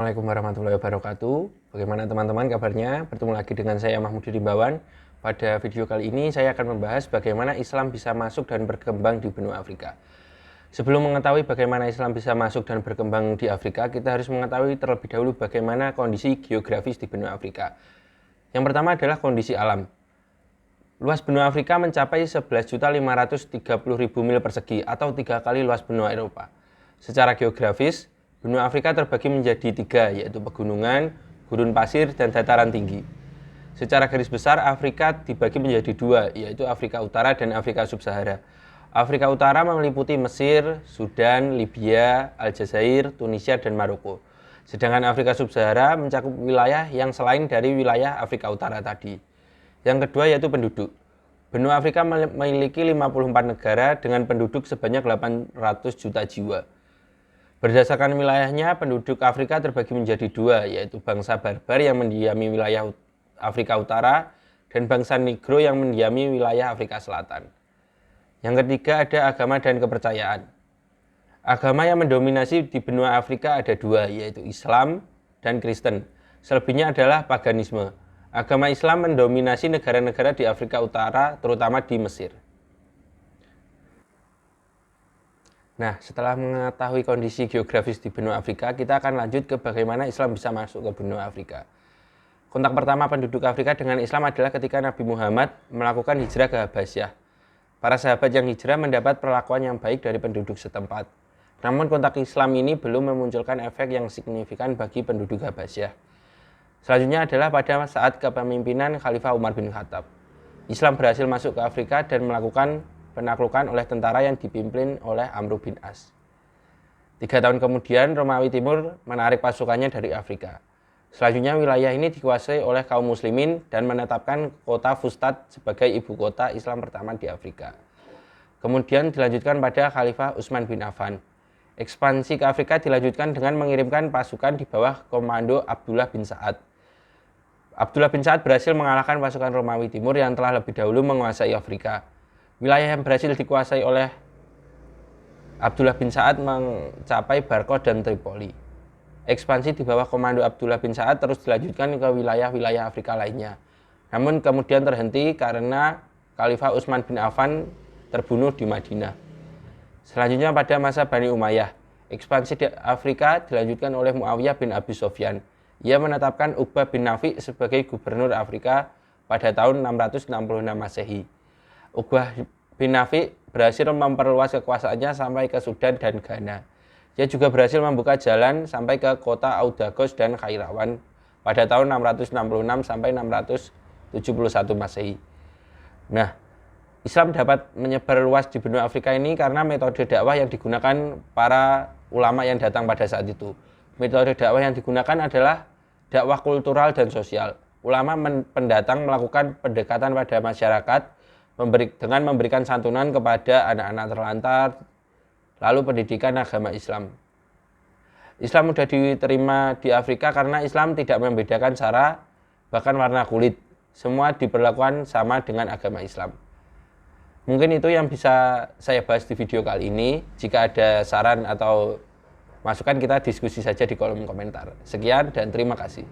Assalamualaikum warahmatullahi wabarakatuh. Bagaimana teman-teman kabarnya? Bertemu lagi dengan saya Mahmudi Rimbawan. Pada video kali ini saya akan membahas bagaimana Islam bisa masuk dan berkembang di benua Afrika. Sebelum mengetahui bagaimana Islam bisa masuk dan berkembang di Afrika, kita harus mengetahui terlebih dahulu bagaimana kondisi geografis di benua Afrika. Yang pertama adalah kondisi alam. Luas benua Afrika mencapai 11.530.000 mil persegi atau 3 kali luas benua Eropa. Secara geografis, benua Afrika terbagi menjadi 3, yaitu pegunungan, gurun pasir, dan dataran tinggi. Secara garis besar, Afrika dibagi menjadi 2, yaitu Afrika Utara dan Afrika Sub-Sahara. Afrika Utara meliputi Mesir, Sudan, Libya, Aljazair, Tunisia, dan Maroko. Sedangkan Afrika Sub-Sahara mencakup wilayah yang selain dari wilayah Afrika Utara tadi. Yang kedua yaitu penduduk. Benua Afrika memiliki 54 negara dengan penduduk sebanyak 800 juta jiwa. Berdasarkan wilayahnya, penduduk Afrika terbagi menjadi 2, yaitu bangsa Barbar yang mendiami wilayah Afrika Utara dan bangsa Negro yang mendiami wilayah Afrika Selatan. Yang ketiga ada agama dan kepercayaan. Agama yang mendominasi di benua Afrika ada 2, yaitu Islam dan Kristen. Selebihnya adalah paganisme. Agama Islam mendominasi negara-negara di Afrika Utara, terutama di Mesir. Nah, setelah mengetahui kondisi geografis di benua Afrika, kita akan lanjut ke bagaimana Islam bisa masuk ke benua Afrika. Kontak pertama penduduk Afrika dengan Islam adalah ketika Nabi Muhammad melakukan hijrah ke Habasyah. Para sahabat yang hijrah mendapat perlakuan yang baik dari penduduk setempat. Namun kontak Islam ini belum memunculkan efek yang signifikan bagi penduduk Habasyah. Selanjutnya adalah pada saat kepemimpinan Khalifah Umar bin Khattab. Islam berhasil masuk ke Afrika dan melakukan penaklukan oleh tentara yang dipimpin oleh Amr bin As. 3 tahun kemudian, Romawi Timur menarik pasukannya dari Afrika. Selanjutnya, wilayah ini dikuasai oleh kaum muslimin dan menetapkan kota Fustat sebagai ibu kota Islam pertama di Afrika. Kemudian dilanjutkan pada Khalifah Utsman bin Affan. Ekspansi ke Afrika dilanjutkan dengan mengirimkan pasukan di bawah komando Abdullah bin Sa'ad. Abdullah bin Sa'ad berhasil mengalahkan pasukan Romawi Timur yang telah lebih dahulu menguasai Afrika. Wilayah yang berhasil dikuasai oleh Abdullah bin Sa'ad mencapai Barqo dan Tripoli. Ekspansi di bawah komando Abdullah bin Sa'ad terus dilanjutkan ke wilayah-wilayah Afrika lainnya. Namun kemudian terhenti karena Khalifah Utsman bin Affan terbunuh di Madinah. Selanjutnya pada masa Bani Umayyah, ekspansi di Afrika dilanjutkan oleh Muawiyah bin Abi Sufyan. Ia menetapkan Uqbah bin Nafi sebagai gubernur Afrika pada tahun 666 Masehi. Uqbah bin Nafi berhasil memperluas kekuasaannya sampai ke Sudan dan Ghana. Dia juga berhasil membuka jalan sampai ke kota Audagos dan Kairawan pada tahun 666 sampai 671 Masehi. Nah, Islam dapat menyebar luas di benua Afrika ini karena metode dakwah yang digunakan para ulama yang datang pada saat itu. Metode dakwah yang digunakan adalah dakwah kultural dan sosial. Ulama pendatang melakukan pendekatan pada masyarakat dengan memberikan santunan kepada anak-anak terlantar, lalu pendidikan agama Islam. Islam mudah diterima di Afrika karena Islam tidak membedakan sara, bahkan warna kulit. Semua diperlakukan sama dengan agama Islam. Mungkin itu yang bisa saya bahas di video kali ini. Jika ada saran atau masukan, kita diskusi saja di kolom komentar. Sekian dan terima kasih.